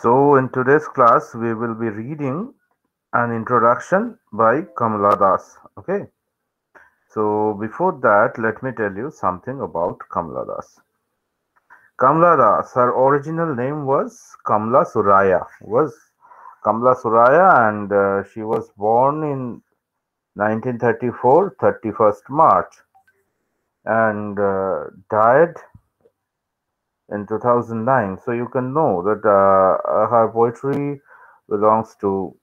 So, in today's class, we will be reading an introduction by Kamala Das. Okay, so before that, let me tell you something about Kamala Das. Kamala Das, her original name was Kamla Suraya, and she was born in 1934, 31st March, and died in 2009. So you can know that her poetry belongs to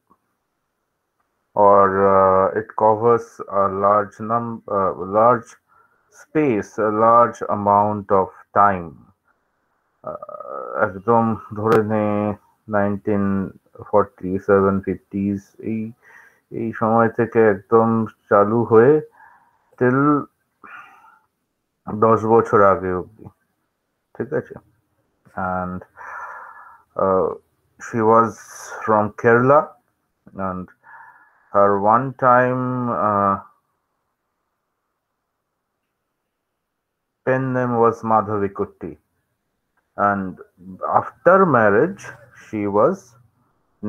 or it covers a large space, a large amount of time. একদম ধরে নে 1947-50s এই এই সময় থেকে একদম চালু হয়ে till 10 বছর আগে অব্দি, ঠিক আছে? And she was from Kerala, and her one time pen name was Madhavi Kutti, and after marriage she was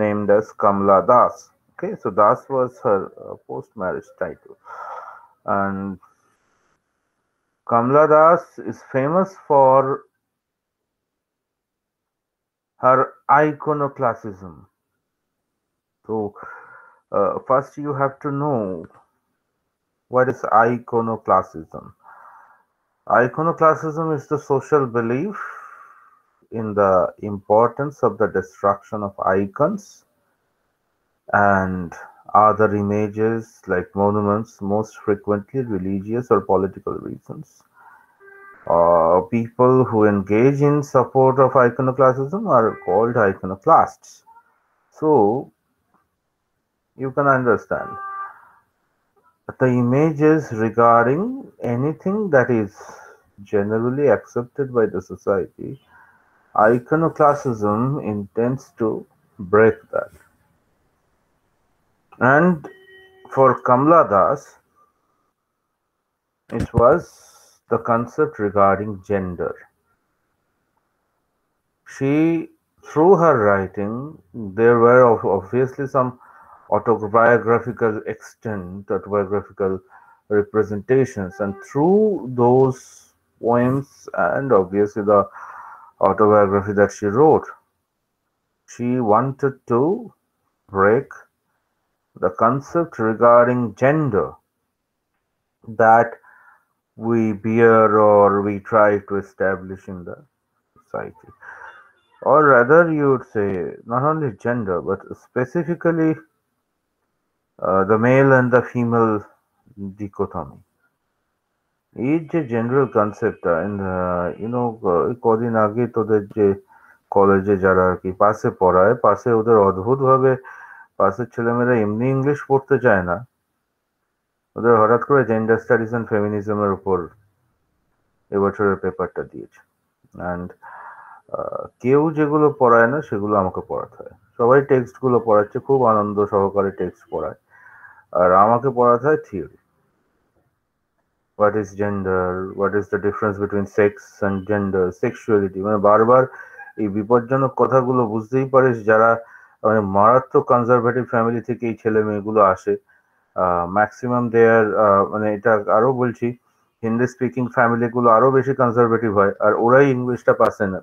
named as Kamla Das. Okay, so Das was her post-marriage title, and Kamla Das is famous for her iconoclasm. So first you have to know what is iconoclasm. Iconoclasm is the social belief in the importance of the destruction of icons and other images like monuments, most frequently religious or political reasons. People who engage in support of iconoclasm are called iconoclasts. So you can understand the images regarding anything that is generally accepted by the society. Iconoclasm intends to break that. And for Kamala Das, it was the concept regarding gender. She, through her writing, there were obviously some autobiographical extent, autobiographical representations, and through those poems and obviously the autobiography that she wrote, she wanted to break the concept regarding gender that we bear or we try to establish in the society. Or rather, you would say not only gender, but specifically the male and the female dichotomy. এই যে general কনসেপ্টটা কদিন আগে তোদের যে কলেজে যারা আর কি পাশে পড়ায়, পাশে ওদের অদ্ভুতভাবে পাশের ছেলেমেয়েরা এমনি ইংলিশ পড়তে চায় না, ওদের হঠাৎ করে জেন্ডার স্টাডিজ অ্যান্ড ফেমিনিজমের উপর এবছরের পেপারটা দিয়েছে। অ্যান্ড কেউ যেগুলো পড়ায় না সেগুলো আমাকে পড়াতে হয়। সবাই টেক্সটগুলো পড়াচ্ছে, খুব আনন্দ সহকারে টেক্সট পড়ায়, আর আমাকে পড়াতে হয় theory. What is gender, what is the difference between sex and gender, sexuality, মানে বারবার এই বিপজ্জনক কথাগুলো বুঝতেই পারিস যারা মানে মারাত্মক কনজারভেটিভ ফ্যামিলি থেকে এই ছেলে মেয়েগুলো আসে। ম্যাক্সিমাম দেয়ার মানে এটা আরো বলছি, হিন্দি স্পিকিং ফ্যামিলিগুলো আরো বেশি কনজারভেটিভ হয়, আর ওরাই ইংলিশটা পাসে না।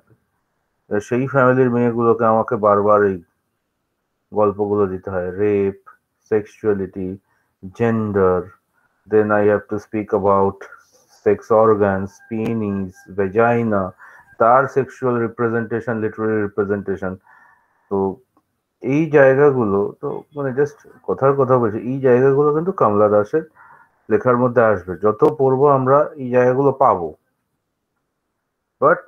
সেই ফ্যামিলির মেয়েগুলোকে আমাকে বারবার এই গল্পগুলো দিতে হয়, rape, sexuality, gender, then I have to speak about sex organs, penis, vagina, তার সেক্সুয়াল রিপ্রেজেন্টেশন, লিটারারি রিপ্রেজেন্টেশন। তো এই জায়গাগুলো তো মানে জাস্ট কথার কথা বলছি, এই জায়গাগুলো কিন্তু কমলা দাসের লেখার মধ্যে আসবে। যত পড়বো আমরা এই জায়গাগুলো পাবো, but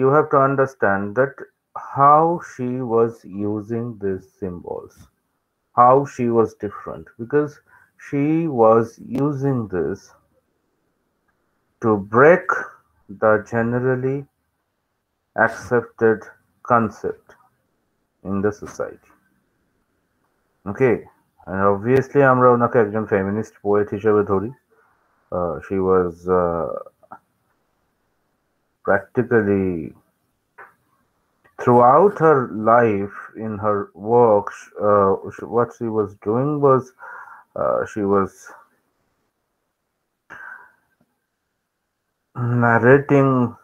you have to understand that how she was using these symbols, how she was different, because she was using this to break the generally accepted concept in the society. Okay, and obviously আমরা ওনাকে একজন feminist poet হিসেবে ধরি। She was practically throughout her life in her work, what she was doing was she was narrating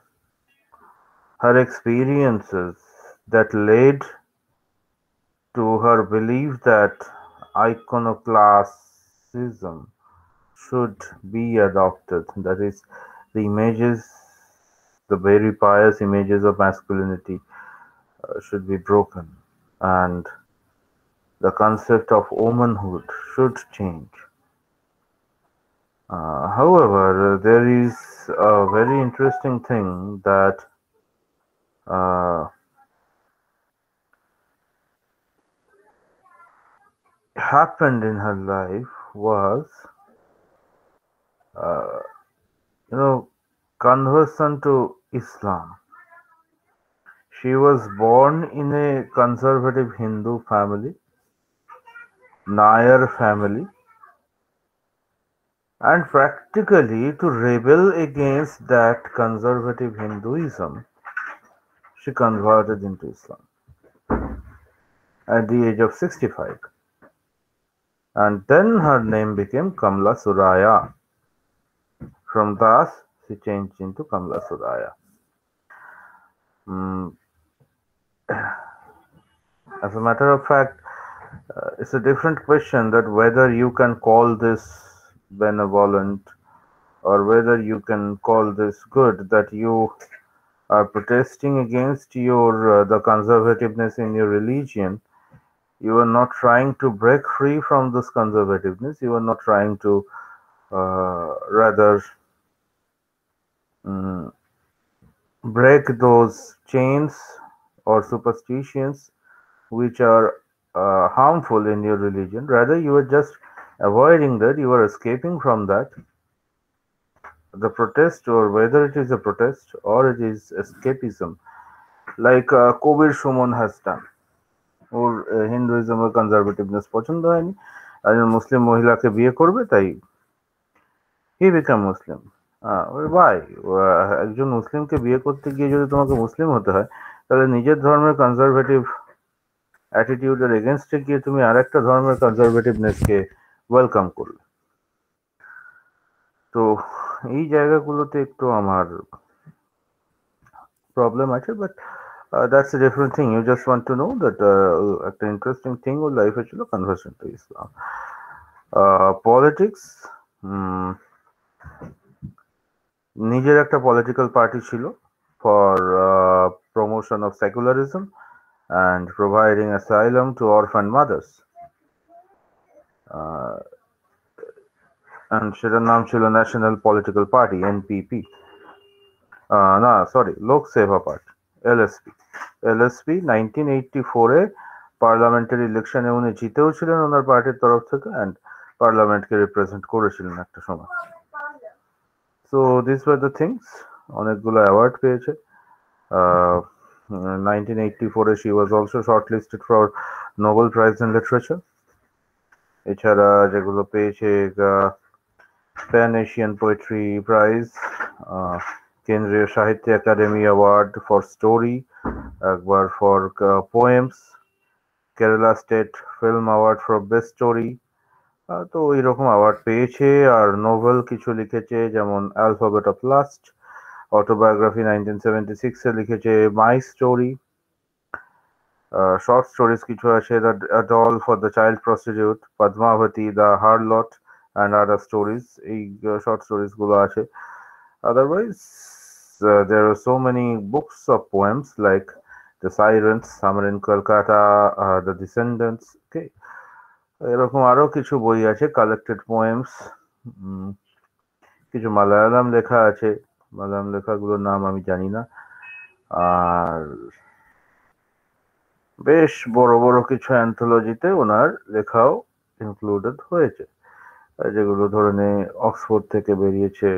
her experiences that led to her belief that iconoclastism should be adopted. That is, the images, the very pious images of masculinity should be broken, and the concept of womanhood should change. However, there is a very interesting thing that uh, happened in her life was, uh, you know, conversion to Islam. She was born in a conservative Hindu family, Nair family, and practically to rebel against that conservative Hinduism, she converted into Islam at the age of 65. And then her name became Kamla Suraya. From Das, she changed into Kamla Suraya. Mm, as a matter of fact, it's a different question that whether you can call this benevolent or whether you can call this good, that you are protesting against your the conservativeness in your religion. You are not trying to break free from this conservativeness. You are not trying to rather mm, break those chains or superstitions which are harmful in your religion. Rather, you are just avoiding that. You are escaping from that. The protest, or whether it is a protest or it is escapism, like Kobir Shumon has done. ওর হিন্দুইজমের কনজারভেটিভনেস পছন্দ হয়নি, একজন মুসলিম মহিলাকে বিয়ে করবে, তাই হি become মুসলিম। ভাই, একজন মুসলিমকে বিয়ে করতে গিয়ে যদি তোমাকে মুসলিম হতে হয়, তাহলে নিজের ধর্মের কনজারভেটিভ অ্যাটিটিউডের এগেনস্টে গিয়ে তুমি আর একটা ধর্মের কনজারভেটিভনেসকে ওয়েলকাম করলে। তো এই জায়গাগুলোতে একটু আমার প্রবলেম আছে, but that's a different thing. You just want to know that একটা ইন্টারেস্টিং থিং ওর লাইফে ছিল কনভার্সন টু ইসলাম। পলিটিক্স, নিজের একটা পলিটিক্যাল পার্টি ছিল for promotion of secularism and providing asylum to orphan mothers. And সেটার নাম ছিল ন্যাশনাল পলিটিক্যাল পার্টি, এনপিপি। না, সরি, লোক সেবা পার্টি, এলএসপি। এলএসপি 1984-এ পার্লামেন্টারি ইলেকশনে উনি জিতেও ছিলেন ওনার পার্টির তরফ থেকে, অ্যান্ড পার্লামেন্টকে রিপ্রেজেন্ট করেছিলেন একটা সময়। So this were the things. অনেকগুলো অ্যাওয়ার্ড পেয়েছে। 1984-এ she was also shortlisted for Nobel Prize in Literature. এছাড়া যেগুলো পেয়েছে, প্যান এশিয়ান পোয়েট্রি প্রাইজ, কেন্দ্রীয় Sahitya Akademi award for story, একবার for poems, Kerala state film award for best story. তো এইরকম অ্যাওয়ার্ড পেয়েছে। আর নোভেল কিছু লিখেছে, যেমন অ্যালফাবেট অফ লাস্ট, অটোবায়োগ্রাফি 1976-এ লিখেছে মাই স্টোরি। শর্ট স্টোরিজ কিছু আছে, the doll for the child prostitute, Padmavati, the harlot and other stories, এই শর্ট স্টোরিজগুলো আছে। Otherwise, there are so many books of poems like The Sirens, Summer in Kolkata, The Descendants. Okay, এরকম আরো কিছু বই আছে, কালেক্টেড পোয়েমস। কিছু মালায়ালাম লেখা আছে, মালায়ালাম লেখাগুলোর নাম আমি জানি না। আর বেশ বড় বড় কিছু অ্যান্থোলজিতে ওনার লেখাও ইনক্লুডেড হয়েছে, যেগুলো ধরে অক্সফোর্ড থেকে বেরিয়েছে,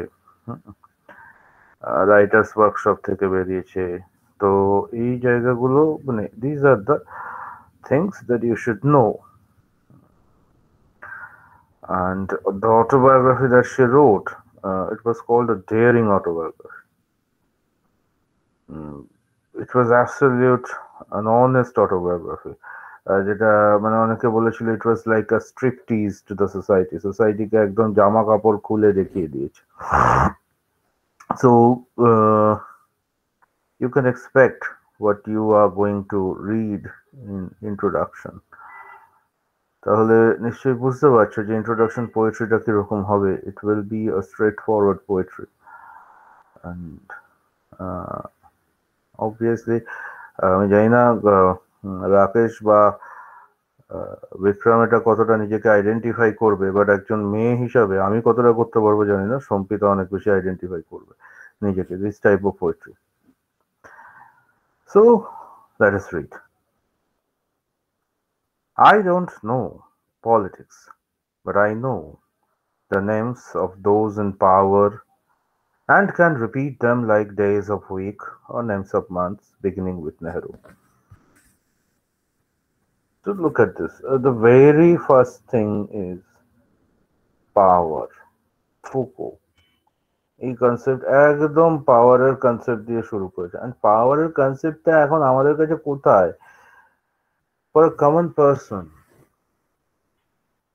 রাইটার্স ওয়ার্কশপ থেকে বেরিয়েছে। তো এই জায়গাগুলো, মানে this are the things that you should know. And the autobiography that she wrote, it was called a daring autobiography. It was absolute an honest autobiography. যেটা মানে অনেকে বলেছিল it was like a striptease to the সোসাইটিকে একদম জামা কাপড় খুলে দেখিয়ে দিয়েছে। So you can expect what you are going to read in introduction. তাহলে নিশ্চয়ই বুঝতে পারছো যে ইন্ট্রোডাকশন পোয়েট্রিটা কিরকম হবে। It will be a straight forward poetry and obviously আমি জানি না রাকেশ বা বিক্রম এটা কতটা নিজেকে আইডেন্টিফাই করবে, বাট একজন মেয়ে হিসাবে আমি কতটা করতে পারবো জানি না, সম্পিতা অনেক বেশি আইডেন্টিফাই করবে নিজেকে this type of poetry. So let us read. I don't know politics, but I know the names of those in power and can repeat them like days of week or names of months beginning with Nehru. So look at this. The very first thing is power. Foucault. এই concept একদম পাওয়ারের concept দিয়ে শুরু করেছে, and পাওয়ারের কনসেপ্টটা এখন আমাদের কাছে কোথায়? ফর আ কমন পারসন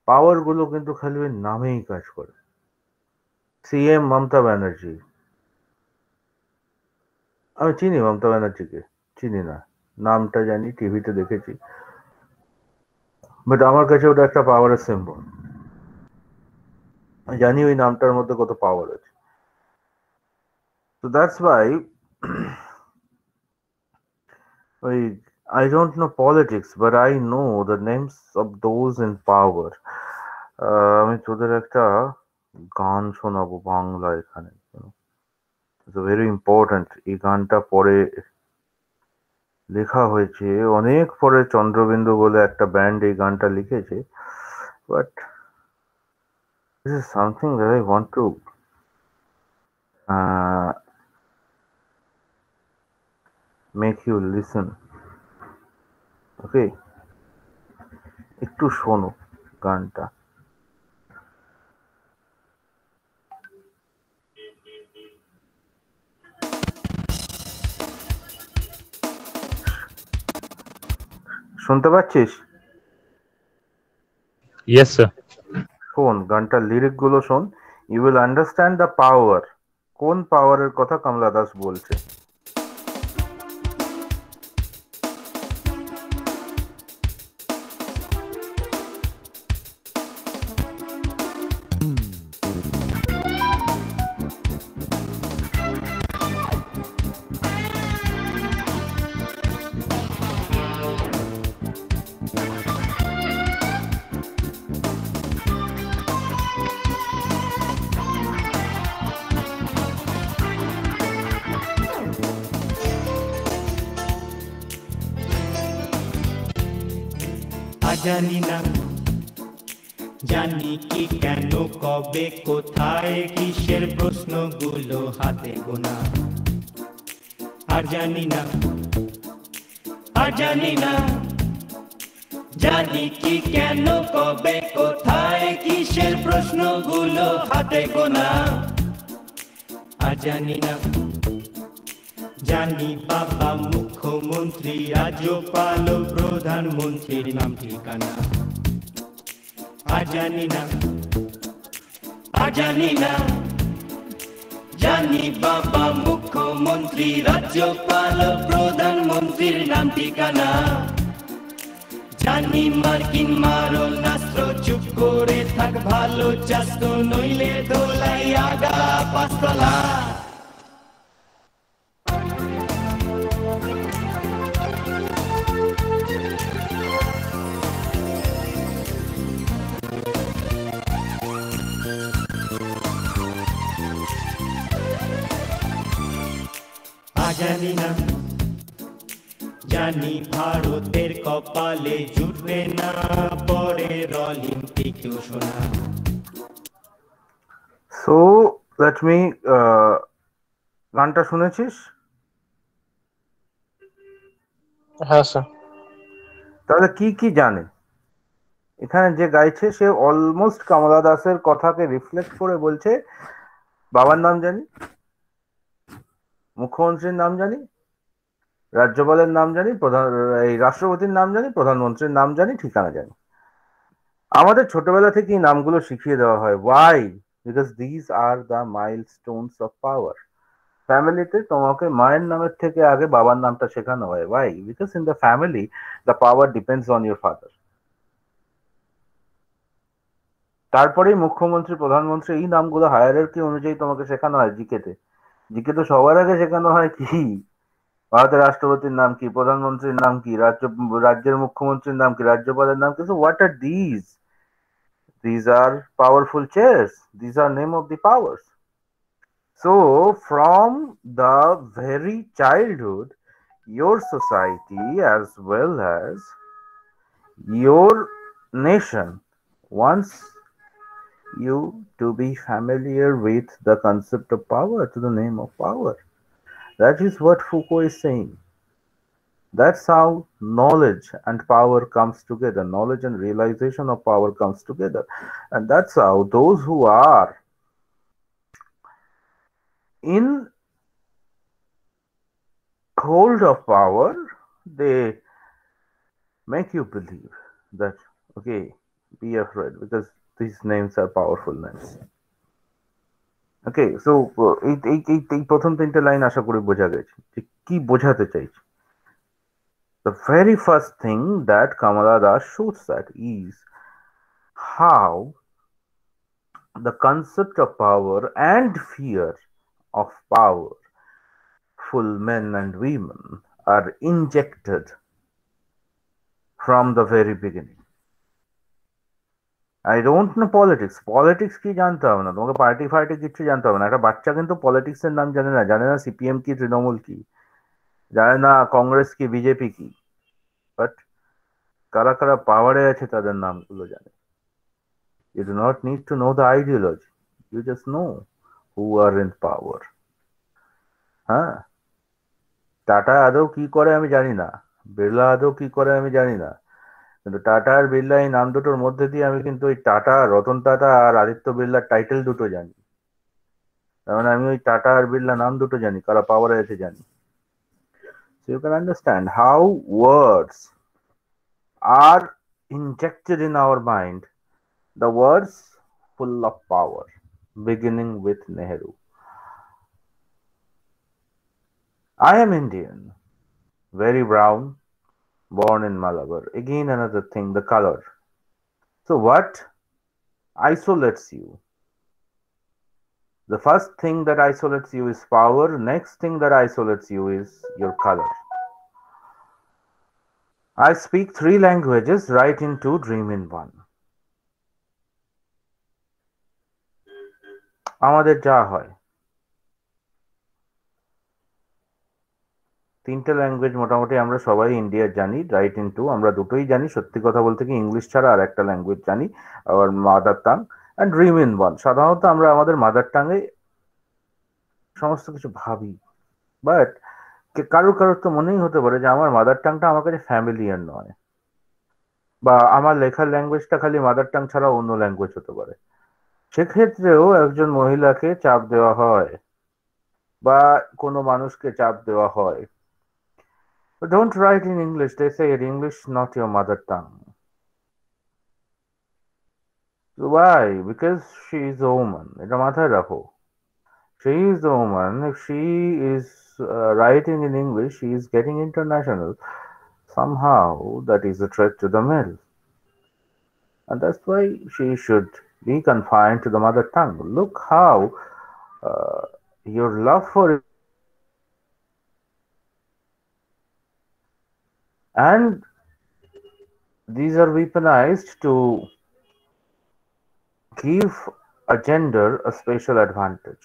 পাওয়ার গুলো কিন্তু খালি ওই নামেই কাজ করে। সিএম মমতা ব্যানার্জি, আমি চিনি মমতা ব্যানার্জিকে? চিনি না, নামটা জানি, টিভিতে দেখেছি, বাট আমার কাছে ওটা একটা পাওয়ারের সিম্বল। জানি ওই নামটার মধ্যে কত পাওয়ার আছে। So that's why I don't know politics, but I know the names of those in power. আমি তোদের একটা গান শোনাবো বাংলা এখানে, ইটস ভেরি ইম্পর্টেন্ট। এই গানটা পরে লেখা হয়েছে, অনেক পরে চন্দ্রবিন্দু বলে একটা ব্যান্ড এই গানটা লিখেছে, but this is something that I want to make you listen. Okay, একটু শোনো গানটা। শুনতে পাচ্ছিস? Yes, sir. শোন গানটার লিরিক গুলো শোন, you will understand the power. কোন পাওয়ারের কথা কমলা দাস বলছে। জানি না, জানি কি কেন কবে কোথায় কিসের প্রশ্নগুলো হাতে গোনা। আর জানি না, আর জানি না, জানি কি কেন কবে কোথায় কিসের প্রশ্নগুলো হাতে গোনা। আর জানি না, জানি বাবা মুখ্যমন্ত্রী, রাজ্যপাল, প্রধানমন্ত্রীর নাম ঠিকানা। আর জানি না, আর জানি না, জানি বাবা মুখ্যমন্ত্রী, রাজ্যপাল, প্রধানমন্ত্রীর নাম ঠিকানা। জানি মার্কিন মারণাস্ত্র, চুপ করে থাক ভালো চাস্ত, নইলে দোলাই আগা পাঁচতলা। জানি না, জানি ভারতের কপালে জুটবে না পরের অলিম্পিক ঘোষণা। সো লেট মি, গানটা শুনেছিস? হ্যাঁ স্যার। তাহলে কি কি জানে? এখানে যে গাইছে সে অলমোস্ট কমলা দাসের কথাকে রিফ্লেক্ট করে বলছে, বাবার নাম জানি, মুখ্যমন্ত্রীর নাম জানি, রাজ্যপালের নাম জানি, এই রাষ্ট্রপতির নাম জানি, প্রধানমন্ত্রীর নাম জানি, ঠিকানা জানি। আমাদের ছোটবেলা থেকেই নামগুলো শিখিয়ে দেওয়া হয়। Why? Because these are the milestones of power. ফ্যামিলিতে তোমাকে মায়ের নামের থেকে আগে বাবার নামটা শেখানো হয়। Why? Because in the family the power depends on your father. তারপরেই মুখ্যমন্ত্রী, প্রধানমন্ত্রী, এই নামগুলো হায়ারার্কি অনুযায়ী তোমাকে শেখানো হয় জিকেতে। জিকে তো সবার আগে শেখানো হয় কি, ভারতের রাষ্ট্রপতির নাম কি, প্রধানমন্ত্রীর নাম কি, রাজ্যের মুখ্যমন্ত্রীর নাম কি, রাজ্যপালের নাম কি। What are these? These are powerful chairs. These are name of the powers. So from the very childhood, your society as well as your nation wants you to be familiar with the concept of power, to the name of power. That is what Foucault is saying. That's how knowledge and power comes together. Knowledge and realization of power comes together. And that's how those who are in hold of power, they make you believe that, okay, be afraid because these names are powerful names. Okay, so এই এই এই এই প্রথম তিনটে line আশা করি বোঝা গেছে যে কি বোঝাতে চাইছি। The very first thing that Kamala Das shoots at is how the concept of power and fear of powerful men and women are injected from the very beginning. I don't know politics. Politics কি জানতে হবে না, তোমাকে party ফার্টি কিচ্ছু জানতে হবে না। একটা বাচ্চা কিন্তু পলিটিক্স এর নাম জানে না, জানে না সিপিএম কি, তৃণমূল কি, জানে না কংগ্রেস কি, বিজেপি কি, বাট কারা কারা পাওয়ারে আছে তাদের নামগুলো জানে। You do not need to know the ideology, you just know who are in power. হ্যাঁ, টাটা আদৌ কি করে আমি জানি না, বিড়লা আদৌ কি করে আমি জানি না, কিন্তু টাটা আর বিড়লা এই নাম দুটোর মধ্যে দিয়ে আমি কিন্তু ওই টাটা, রতন টাটা আর আদিত্য বিড়লার টাইটেল দুটো জানি। তার মানে আমি ওই টাটা আর বিড়লা নাম দুটো জানি, কারা পাওয়ারে আছে জানি। So you can understand how words are injected in our mind. The words full of power, beginning with Nehru. I am Indian, very brown, born in Malabar. Again another thing, the color. So what isolates you? The first thing that isolates you is power. Next thing that isolates you is your color. I speak 3 languages, write in 2, dream in 1. আমাদের যা হয়, 3টে language মোটামুটি আমরা সবাই ইন্ডিয়ার জানি, right in 2। আমরা দুটোই জানি, সত্যি কথা বলতে কি ইংলিশ ছাড়া আর একটা ল্যাঙ্গুয়েজ জানি, আবার mother tongue, and dream in 1। সাধারণত আমরা আমাদের মাদার টাঙে সমস্ত কিছু ভাবি, বাট কারোর কারোর তো মনেই হতে পারে যে আমার মাদার টাংটা আমার কাছে ফ্যামিলিয়ার নয়, বা আমার লেখার ল্যাঙ্গুয়েজটা খালি মাদার টাং ছাড়া অন্য ল্যাঙ্গুয়েজ হতে পারে। সেক্ষেত্রেও একজন মহিলাকে চাপ দেওয়া হয় বা কোনো মানুষকে চাপ দেওয়া হয়, don't write in English, they say English not your mother tongue. Why? Because she is a woman. এটা মাথায় রাখো, she is a woman. If she is writing in English, she is getting international. Somehow that is a threat to the male, and that's why she should be confined to the mother tongue. Look how your love for it, and these are weaponized to give a gender a special advantage.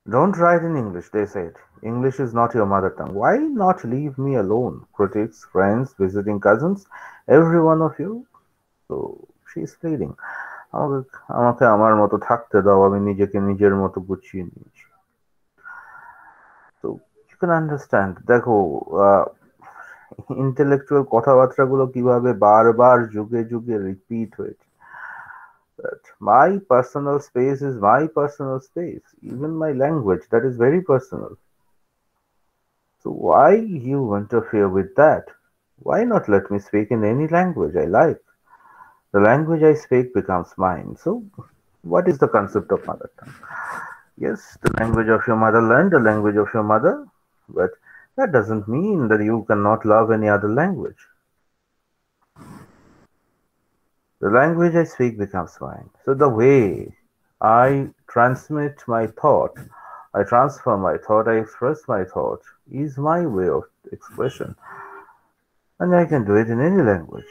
Don't write in English, they said. English is not your mother tongue. Why not leave me alone? Critics, friends, visiting cousins, every one of you. So she's pleading. আমাকে আমার মতো থাকতে দাও, আমি নিজেকে নিজের মতো গুছিয়ে নিয়েছি। তো you can understand, দেখো ইন্টেলেকচুয়াল কথাবার্তাগুলো কিভাবে বারবার যুগে যুগে রিপিট হয়েছে। That my personal space is my personal space. Even my language, that is very personal. So why you interfere with that? Why not let me speak in any language I like? The language I speak becomes mine. So what is the concept of mother tongue? Yes, the language of your motherland, the language of your mother, but that doesn't mean that you cannot love any other language. The language I speak becomes mine. So the way I transmit my thought, I transfer my thought, I express my thought is my way of expression. And I can do it in any language.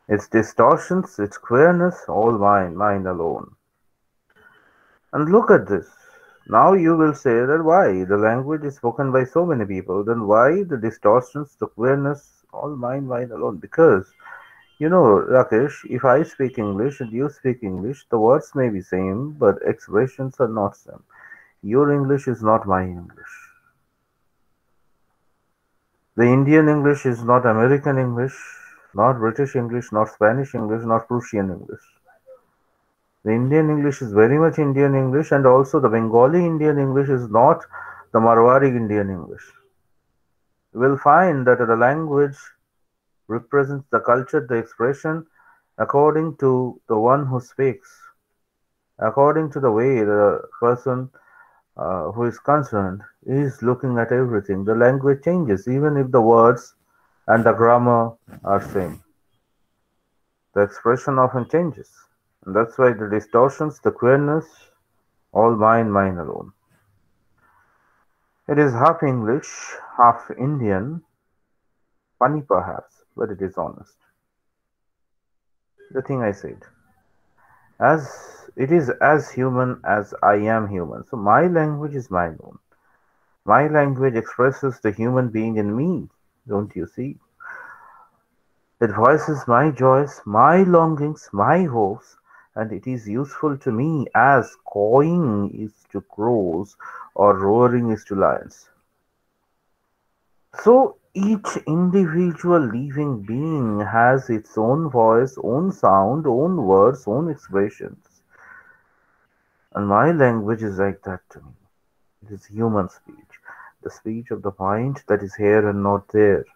Its distortions, its queerness, all mine, mine alone. And look at this. Now you will say that why the language is spoken by so many people, then why the distortions, the queerness, all mine, mine alone? Because you know, Rakesh, if I speak English and you speak English, the words may be same, but expressions are not same. Your English is not my English. The Indian English is not American English, not British English, not Spanish English, not Prussian English. The Indian English is very much Indian English, and also the Bengali Indian English is not the Marwari Indian English. You will find that the language represents the culture, the expression, according to the one who speaks, according to the way the person who is concerned is looking at everything. The language changes, even if the words and the grammar are same. The expression often changes. And that's why the distortions, the queerness, all mine, mine alone. It is half English, half Indian, funny perhaps, but it is honest. The thing I said. As it is as human as I am human. So my language is mine own. My language expresses the human being in me, don't you see? It voices my joys, my longings, my hopes, and it is useful to me as cawing is to crows or roaring is to lions. So each individual living being has its own voice, own sound, own words, own expressions. And my language is like that to me. It is human speech, the speech of the mind that is here and not there.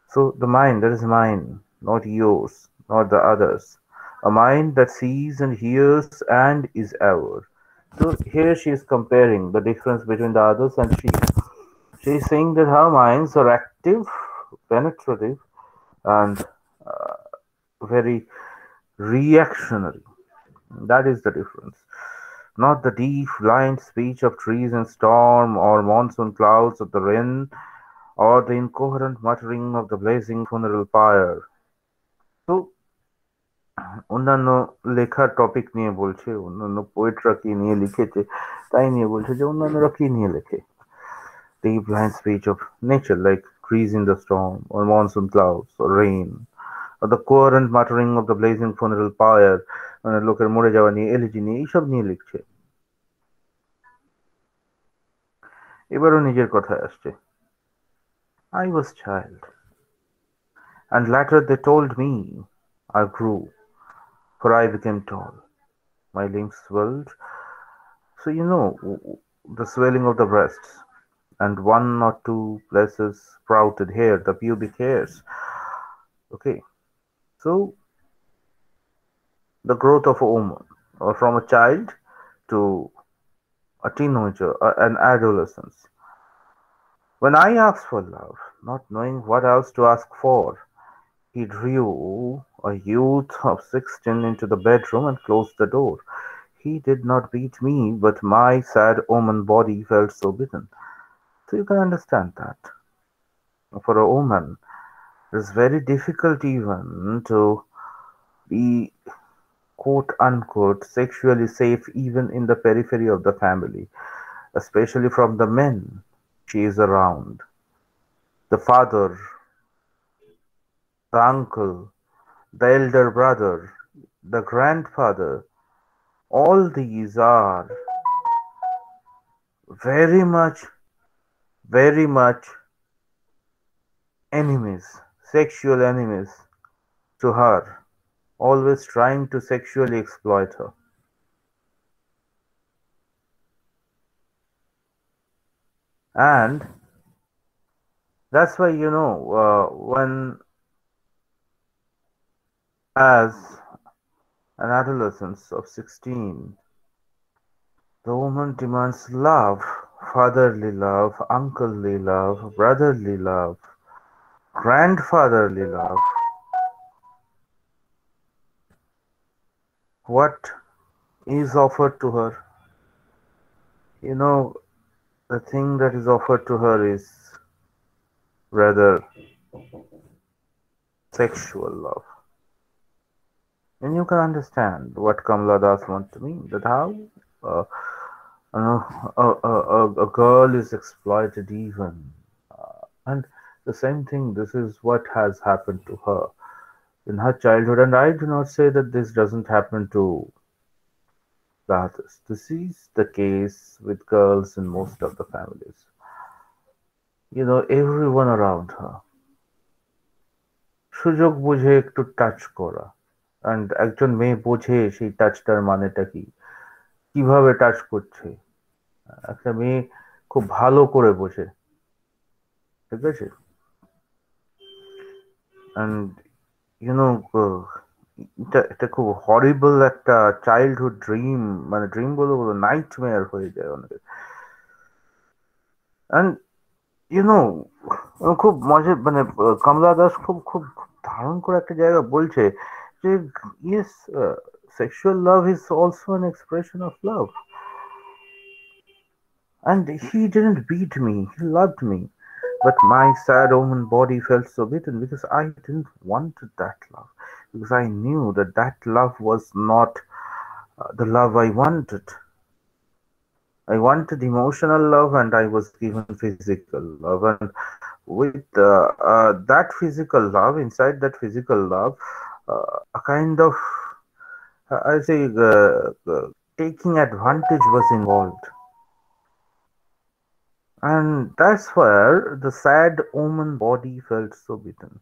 So the mind that is mine, not yours, not the others. A mind that sees and hears and is ever. So here she is comparing the difference between the others and she. She is saying that her minds are active, penetrative, and uh, very reactionary. That is the difference. Not the deep, blind speech of trees in storm, or monsoon clouds of the rain, or the incoherent muttering of the blazing funeral pyre. তো অন্যান্য লেখার topic নিয়ে বলছে, অন্যান্য পোয়েটরা কি নিয়ে লিখেছে তাই নিয়ে বলছে যে অন্যান্যরা কি নিয়ে লেখে। Deep blind speech of nature like trees in the storm, or monsoon clouds, or rain, or the coherent muttering of the blazing funeral pyre, মানে লোকের মরে যাওয়া নিয়ে এলিজি নিয়ে এইসব নিয়ে লিখছে। এবারও নিজের কথায় আসছে। I was child, and latter they told me I grew, for I became tall. My limbs swelled, so you know the swelling of the breasts, and one or two places sprouted hair, the pubic hairs. Okay, so the growth of a woman, or from a child to a teenager, an adolescence. When I asked for love, not knowing what else to ask for, he drew a youth of 16 into the bedroom and closed the door. He did not beat me, but my sad woman body felt so beaten. So you can understand that. For a woman, it is very difficult even to be quote unquote sexually safe even in the periphery of the family, especially from the men she is around. The father, the uncle, the elder brother, the grandfather, all these are very much, very much enemies, sexual enemies to her. always trying to sexually exploit her. And that's why, when as an adolescent of 16, the woman demands love, fatherly love, unclely love, brotherly love, grandfatherly love. What is offered to her? You know, the thing that is offered to her is rather sexual love. And you can understand what Kamala Das wants to mean, that how uh, a girl is exploited even. And the same thing, this is what has happened to her in her childhood. And I do not say that this doesn't happen to the others. This is the case with girls in most of the families. Everyone around her সুযোগ বুঝে একটু touch করা, and একজন মেয়ে বোঝে সেই টাচটার মানেটা কি, কিভাবে টাচ করছে। একটা মেয়ে খুব ভালো করে বোঝে, ঠিক আছে। অ্যান্ড ইউনো এটা খুব হরিবল একটা চাইল্ডহুড ড্রিম, মানে ড্রিম বলবো নাইটমেয়ার হয়ে যায় অনেকে। অ্যান্ড ইউনো খুব মজা, মানে কমলা দাস খুব খুব খুব দারুণ করে একটা জায়গা বলছে যে yes, sexual love is also an expression of love. And he didn't beat me, he loved me. But my sad omen body felt so beaten because I didn't want that love. Because I knew that that love was not the love I wanted. I wanted emotional love, and I was given physical love. And with that physical love, inside that physical love, a kind of, I say, taking advantage was involved. And that's where the sad omen body felt so beaten.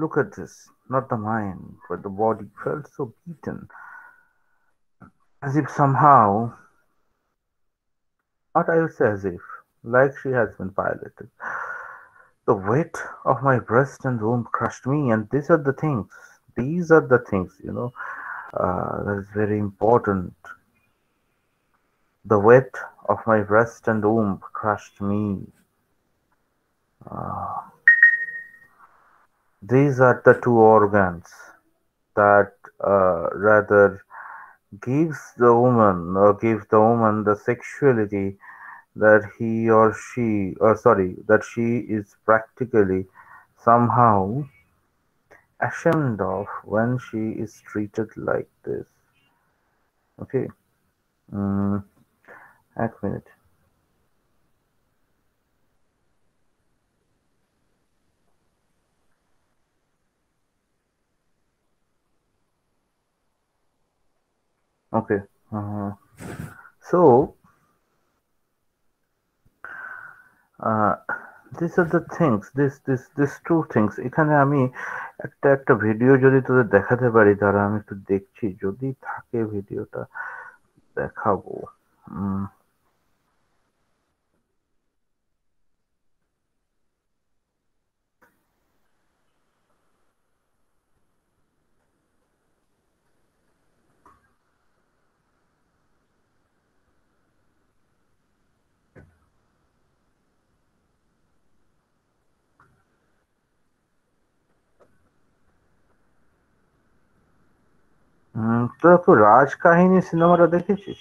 Look at this, not the mind, but the body felt so beaten, as if somehow, not I would say as if, like she has been piloted. The weight of my breast and womb crushed me, and these are the things, that is very important. The weight of my breast and womb crushed me. Uh, these are the two organs that rather gives the woman or give the woman the sexuality that he or she, or sorry, that she is practically somehow ashamed of when she is treated like this. Okay. mm, এক minute. Okay. So uh, these are the things, this two things এখানে আমি একটা একটা video যদি তোদের দেখাতে পারি, তারা আমি একটু দেখছি যদি থাকে ভিডিওটা দেখাবো। উম, তোরা তো রাজকাহিনী সিনেমাটা দেখেছিস?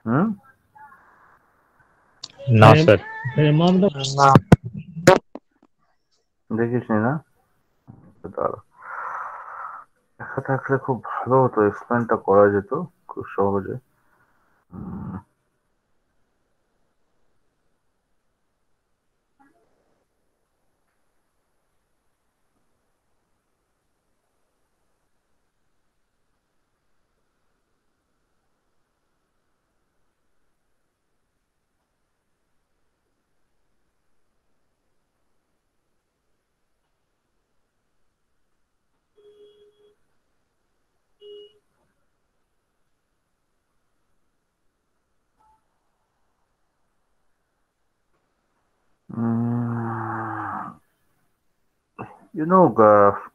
হুম, No, sir. না, দেখিসনি না? দাঁড়া, দেখা থাকলে খুব ভালো হতো, এক্সপ্লেনটা করা যেত খুব সহজে। উম,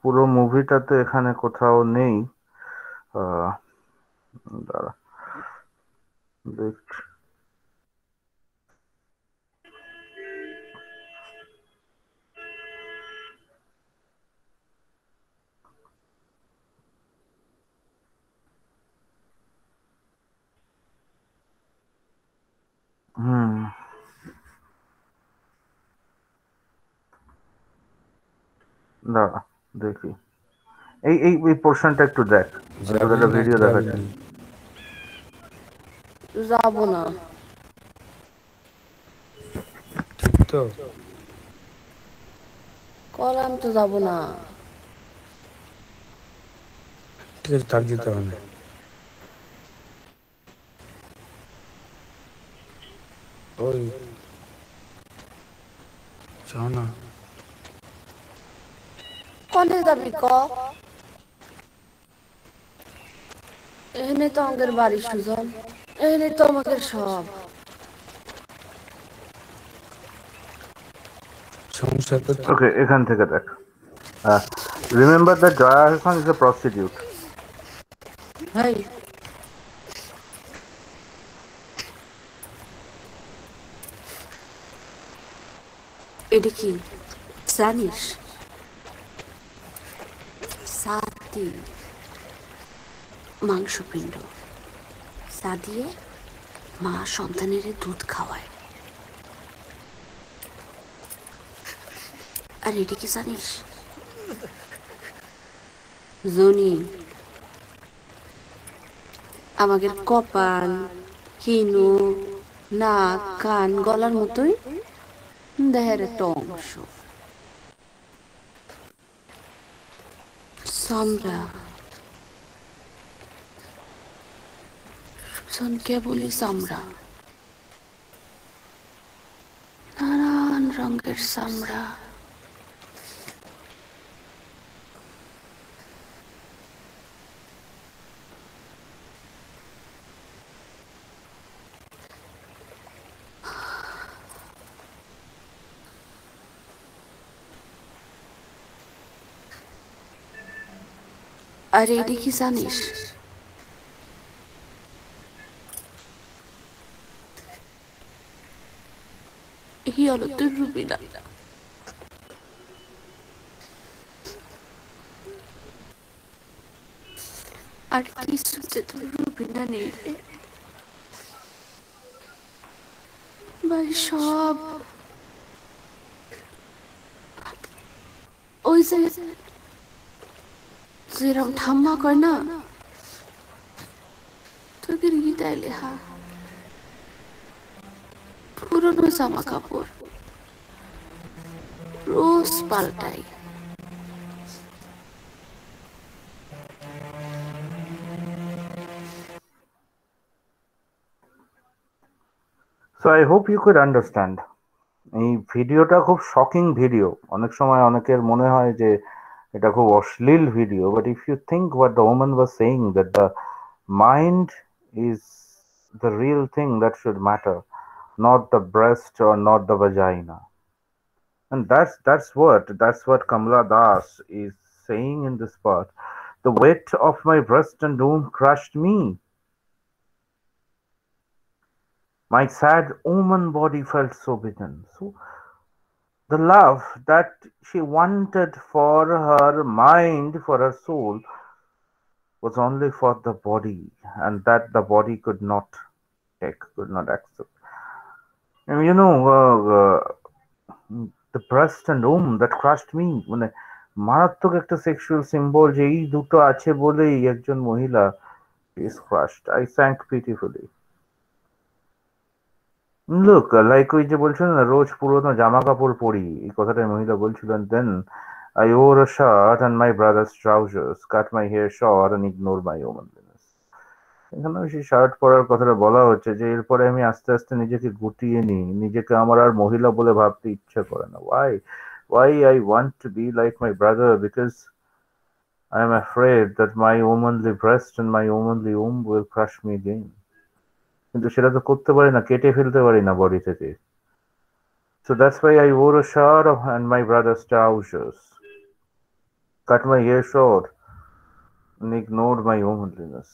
পুরো মুভিটাতে এখানে কোথাও নেই। আহ, দাঁড়া, দেখছি। হুম, দাঁড়া, দেখি। এই এই এই পোর্শনটা একটু দেখ, আমি তোকে যাবি একটা নাকি ভিডিও যাবি দেখাচ্ছি। না? যাব না। ঠিক তো? কলাম তো যাব না। ঠিক আছে, থাক, যেতে হবে না। ওই চল না। কনে যাবি ক? এখানে তো আমাদের বাড়ি সুজন, এখানে তো আমাদের সব। সমস্যা তো ওকে, এখান থেকে দেখ। Remember that Jaya Ahsan is a prostitute. Hey, এটা কি জানিস? সাতি মাংসপিণ্ড, চা দিয়ে মা সন্তানের দুধ খাওয়ায়। আর এটা কি জানিস? জনি আমাদের কপাল, কিনু, নাক, কান, গলার মতোই দেহের একটা অংশ। চামড়া, সুজনকে বলি চামড়া। নানান রঙের চামড়া। আর এটা কি জানিস? এই হলো তোর রুবিনা। আর কিছুতে তোর রুবিনা নেই রে ভাই। সব ওই যে যেরম ঠাম্মা কয় না, তোকে হৃদয় লেখা পুরনো জামা কাপড় রোজ পাল্টাই। So I hope you could understand. এই ভিডিওটা খুব শকিং ভিডিও। অনেক সময় অনেকের মনে হয় যে এটা খুব অশ্লীল video, but if you think what the woman was saying, that the mind is the real thing that should matter, not the breast or not the vagina. And that's what Kamala Das is saying in this part. The weight of my breast and womb crushed me. My sad woman body felt so beaten. So the love that she wanted for her mind, for her soul, was only for the body, and that the body could not take, could not accept. And the breast and womb that crushed me, মানে মারাত্মক একটা sexual symbol, যে এই দুটো আছে বলেই একজন মহিলা is crushed. I sank pitifully. Look, like ওই যে বলছিল না, রোজ পুরোনো জামা কাপড় পরি, এই কথাটা মহিলা বলছিলেন। Then I wore a shirt and my brother's trousers, cut my hair short and ignored my womanliness. এখানে সেই শার্ট পরার কথাটা বলা হচ্ছে যে এরপরে আমি আস্তে আস্তে নিজেকে গুটিয়ে নিই, নিজেকে আমার আর মহিলা বলে ভাবতে ইচ্ছে করে না। Why I want to be like my brother? Because I am afraid that my womanly breast and my womanly womb will crush me again. কিন্তু সেটা তো করতে পারি না, কেটে ফেলতে পারি না বডি থেকে। So that's why I wore a shirt and my brother's trousers. cut my hair short, and ignored my womanliness.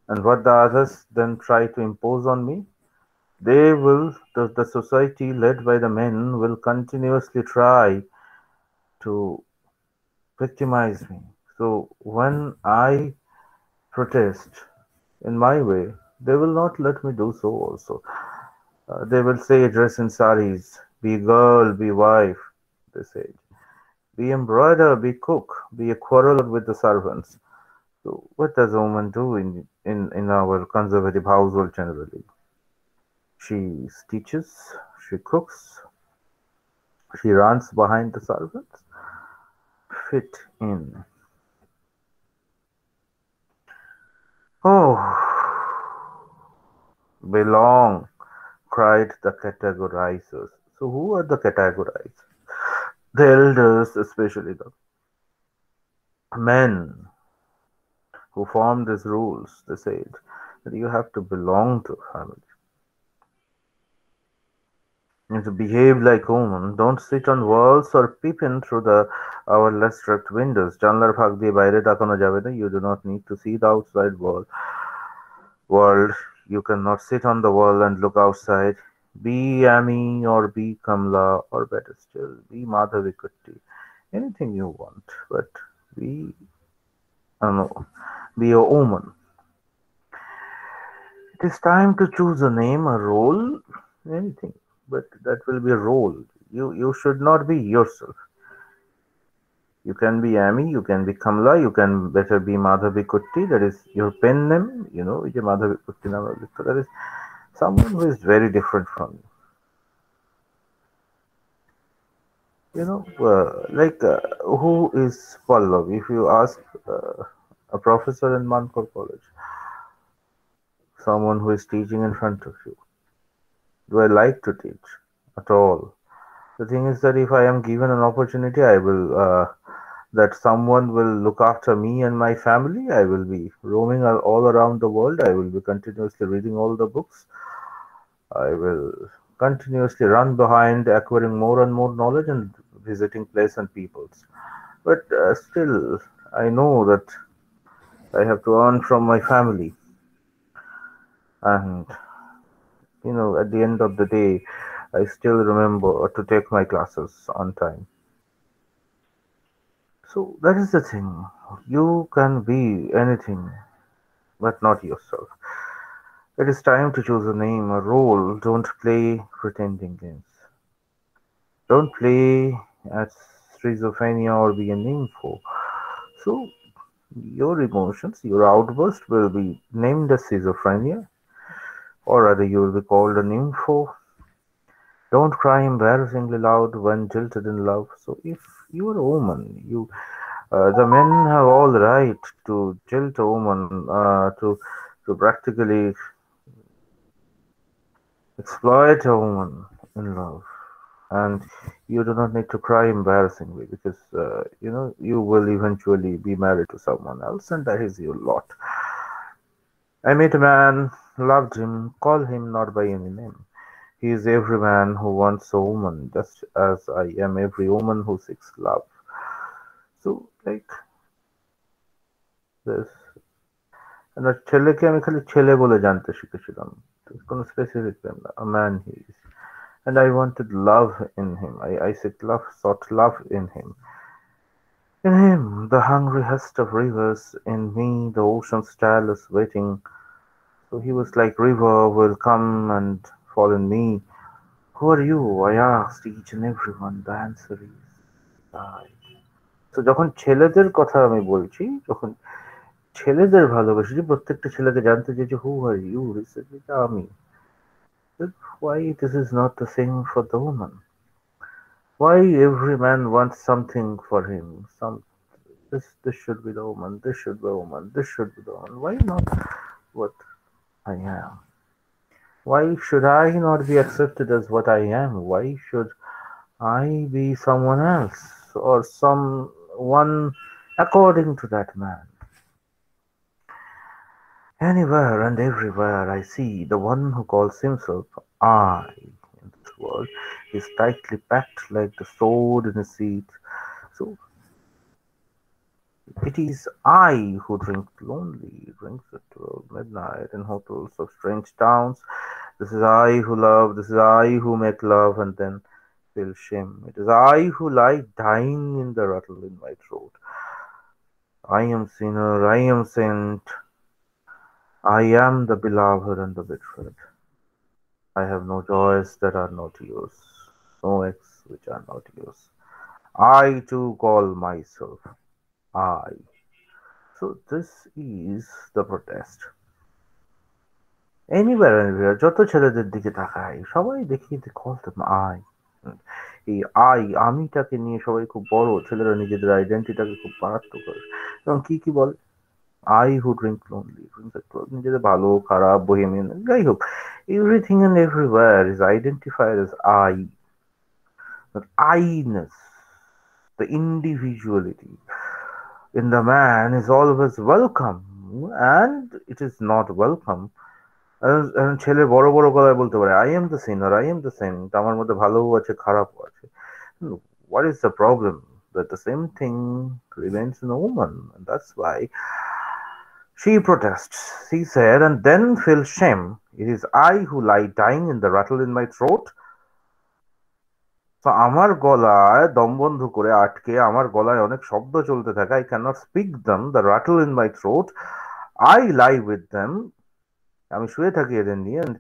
And what the others then try to impose on me, the society led by the men will continuously try to victimize me. So when I protest in my way, they will not let me do so also. They will say dress in saris, be girl, be wife, they say. Be embroider, be cook, be a quarreler with the servants. So what does a woman do in our conservative household generally? She stitches, she cooks, she runs behind the servants, fit in. Oh, belong, cried the categorizers. So who are the categorizers? The elders, especially the men who formed these rules. They said that you have to belong to a family. You have to behave like women. Don't sit on walls or peep in through the our less striped windows. জানলার ফাঁক দিয়ে বাইরে তাকানো যাবে না. You do not need to see the outside world. You cannot sit on the wall and look outside. Be Amy or be Kamla or better still, be Madhavi Kutti. Anything you want, but be, no, be a woman. It is time to choose a name, a role, anything, but that will be a role. You should not be yourself. You can be Amy, you can be Kamla, you can better be Madhavi Kutti. That is your pen name. You know, Madhavi Kutti naam likho. That is someone who is very different from you. You know, who is Pallav? If you ask a professor in Mankor College, someone who is teaching in front of you, do I like to teach at all? The thing is that if I am given an opportunity, I will that someone will look after me and my family. I will be roaming all around the world. I will be continuously reading all the books. I will continuously run behind acquiring more and more knowledge and visiting places and peoples. But still, I know that I have to earn from my family. And, you know, at the end of the day, I still remember to take my classes on time. So that is the thing. You can be anything, but not yourself. It is time to choose a name, a role. Don't play pretending games. Don't play at schizophrenia or be a nympho. So your emotions, your outburst will be named as schizophrenia, or rather you will be called a nympho. Don't cry embarrassingly loud when jilted in love. So if you are a woman, the men have all the right to jilt a woman, to practically exploit a woman in love, and you do not need to cry embarrassingly because you know you will eventually be married to someone else, and that is your lot. I met a man, loved him, call him not by any name. He is every man who wants a woman, just as I am every woman who seeks love. So like this. And ছেলেকে আমি খালি ছেলে বলে জানতে শিখেছিলাম, কোনো specific name না, a man he is. And I wanted love in him. I sought love in him. In him, the hungry hust of rivers. In me, the ocean's tireless waiting. So he was like river will come and fall in me. Who are you? I asked each and everyone. The answer is I. So যখন ছেলেদের কথা আমি বলছি, যখন ছেলেদের ভালোবাসি, প্রত্যেকটা ছেলেকে জানতে চেয়েছি who are you? He said, এটা আমি. Why this is not the same for the woman? Why every man wants something for him? This should be the woman, this should be the woman, this should be the woman. Why not what I am? Why should I not be accepted as what I am? Why should I be someone else or someone according to that man? Anywhere and everywhere I see the one who calls himself I in this world is tightly packed like the sword in his seat. So It is I who drink lonely, drinks at 12 midnight in hotels of strange towns. This is I who love, this is I who make love and then feel shame. It is I who lie dying in the rattle in my throat. I am sinner, I am saint, I am the beloved and the betrayed. I have no joys that are not yours, no acts which are not yours. I too call myself I. So this is the protest. Anywhere, যত ছেলেদের দিকে তাকাই সবাই দেখি they call them I. এই I আমিটাকে নিয়ে সবাই খুব বড় ছেলেরা নিজেদের আইডেন্টিটাকে খুব মারাত্মক করে এবং কি কি বলে আই হু ড্রিঙ্ক লোনলি নিজেদের ভালো খারাপ বহিমিয়ান যাই হোক everything and everywhere is identified as I. That I-ness, the individuality in the man is always welcome, and it is not welcome. ছেলে বড় বড় গলায় বলতে পারে I am the sinner I am the saint আমার মধ্যে ভালোও আছে খারাপও আছে. What is the problem? That the same thing remains in a woman, and that's why she protests. She said, and then feels shame. It is I who lie dying in the rattle in my throat. তো আমার গলায় দম বন্ধ করে আটকে আমার গলায় অনেক শব্দ চলতে থাকে I cannot speak them, the rattle in my throat. I lie with them. আমি শুয়ে থাকি এদের নিয়ে and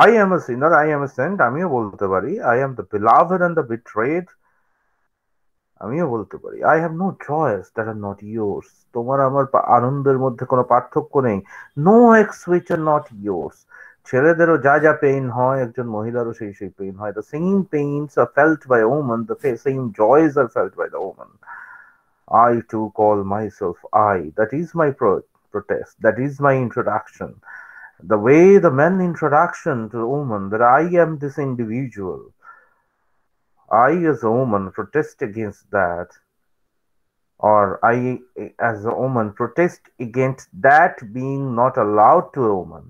I am a sinner, I am a saint. আমিও বলতে পারি I am the beloved and the betrayed. আমিও বলতে পারি I have no joys that are not yours. তোমার আমার আনন্দের মধ্যে কোনো পার্থক্য নেই. No acts which are not yours. ছেলেদেরও যা যা পেইন হয় একজন মহিলারও সেই সেই পেইন হয়. The same pains are felt by a woman, the same joys are felt by the woman. I too call myself I. That is my protest. That is my introduction. The way the men introduction to the woman that I am this individual. I as a woman protest against that, or I as a woman protest against that being not allowed to a woman,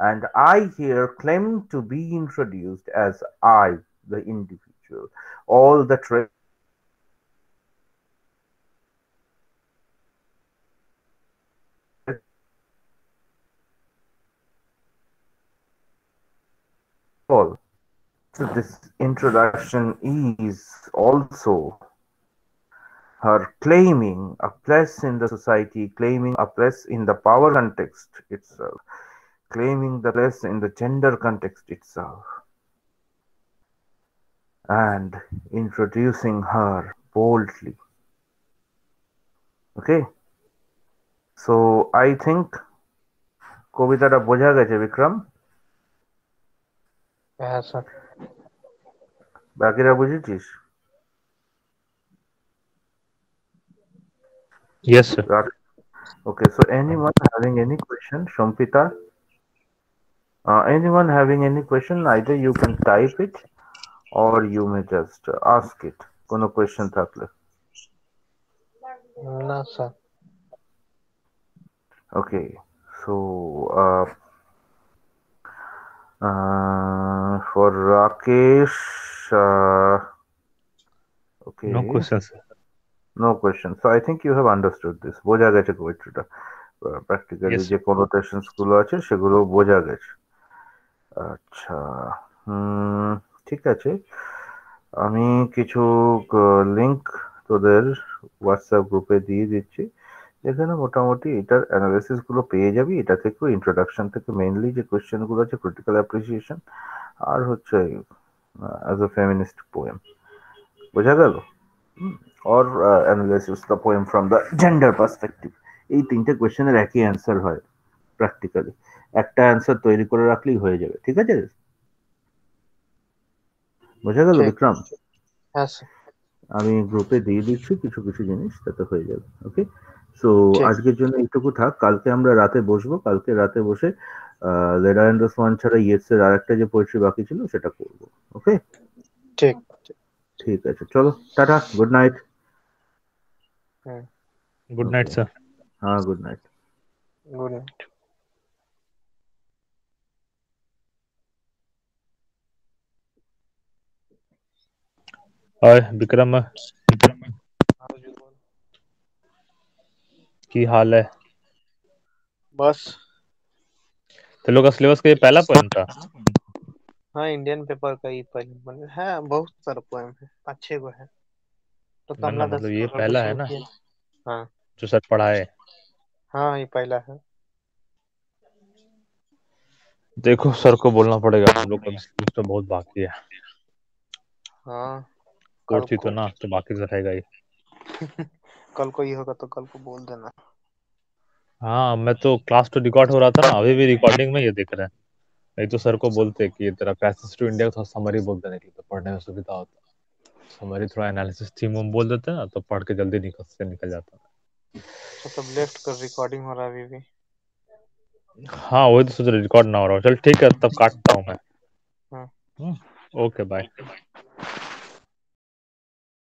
and I here claim to be introduced as I, the individual. All the all. So this introduction is also her claiming a place in the society, claiming a place in the power context itself, claiming the place in the gender context itself, and introducing her boldly. Okay, so I think কবিতাটা বোঝা গেছে বিক্রম. হ্যাঁ sir. বাকিরা বুঝেছিস? Yes, sir. Okay, so anyone having any question, Shampita? Anyone having any question, either you can type it or you may just ask it. কোনো question থাকলে. না sir. Okay, so for Rakesh, okay. No questions, sir. No question. So I think you have understood this. বোঝা গেছে পোয়েট্রিটা. Practically Yes, যে connotations গুলো আছে সেগুলো বোঝা গেছে. আচ্ছা, ঠিক আছে. আমি কিছু লিংক তোদের হোয়াটসঅ্যাপ গ্রুপে দিয়ে দিচ্ছি যেখানে মোটামুটি এটার অ্যানালিসিস গুলো পেয়ে যাবি. এটা থেকে ইন্ট্রোডাকশন থেকে মেইনলি যে কোয়েশ্চেন গুলো আছে ক্রিটিক্যাল অ্যাপ্রিসিয়েশন আর হচ্ছে অ্যাজ আ ফেমিনিস্ট পোয়েম. বোঝা গেল? or analysis the poem from the gender perspective. এই তিনটে কোয়েশ্চেনের একই অ্যান্সার হয় প্র্যাকটিক্যালি. একটা অ্যান্সার তৈরি করে রাখলেই হয়ে যাবে. ঠিক আছে? বোঝা গেল বিক্রম? হ্যাঁ স্যার। আমি গ্রুপে দিয়ে দিচ্ছি কিছু কিছু জিনিস তাতে হয়ে যাবে. ওকে, সো আজকের জন্য এইটুকু থাক. কালকে আমরা রাতে বসবো. কালকে রাতে বসে লেডা এন্ড ওয়ান ছাড়া ইয়েস এর আরেকটা যে পোয়েট্রি বাকি ছিল সেটা করবো. ওকে, ঠিক ঠিক আছে. চলো, tata, good night. Good night sir. হ্যাঁ, good night. Good night. Hi, Vikram. की हाल है? बस तो लोग का सिलेबस का ये पहला पोएम था? हाँ, इंडियन पेपर का ही पहले है। बहुत सारा पोएम है, अच्छे को है। तो ना कमला मतलब दस ये को पहला है शुरू ना किया। हाँ जो सर पढ़ाए? हाँ, ये पहला है। देखो सर को बोलना पड़ेगा, हम लोग का भी सिलेबस तो बहुत बाकी है। हाँ, कल फोर्थ ही तो को ना, तो बाकी तो रहेगा ही। कल को ही होगा तो कल को बोल देना। हाँ मैं तो क्लास तो रिकॉर्ड हो रहा था ना, अभी भी रिकॉर्डिंग में ये देख रहे हैं। नहीं तो सर को बोलते कि ये तेरा पैसेज टू इंडिया का समरी बोल देने के लिए, तो पढ़ने में सुविधा होता। समरी थोड़ा एनालिसिस थीम हम बोल देते हैं ना, तो पढ़ के जल्दी निकल जाता। अच्छा, तब लेफ्ट कर रिकॉर्डिंग हो रहा है अभी भी। हाँ वही तो सोच रहे, रिकॉर्ड ना हो रहा हो। चल ठीक है, तब काटता हूँ मैं। हाँ। Okay bye.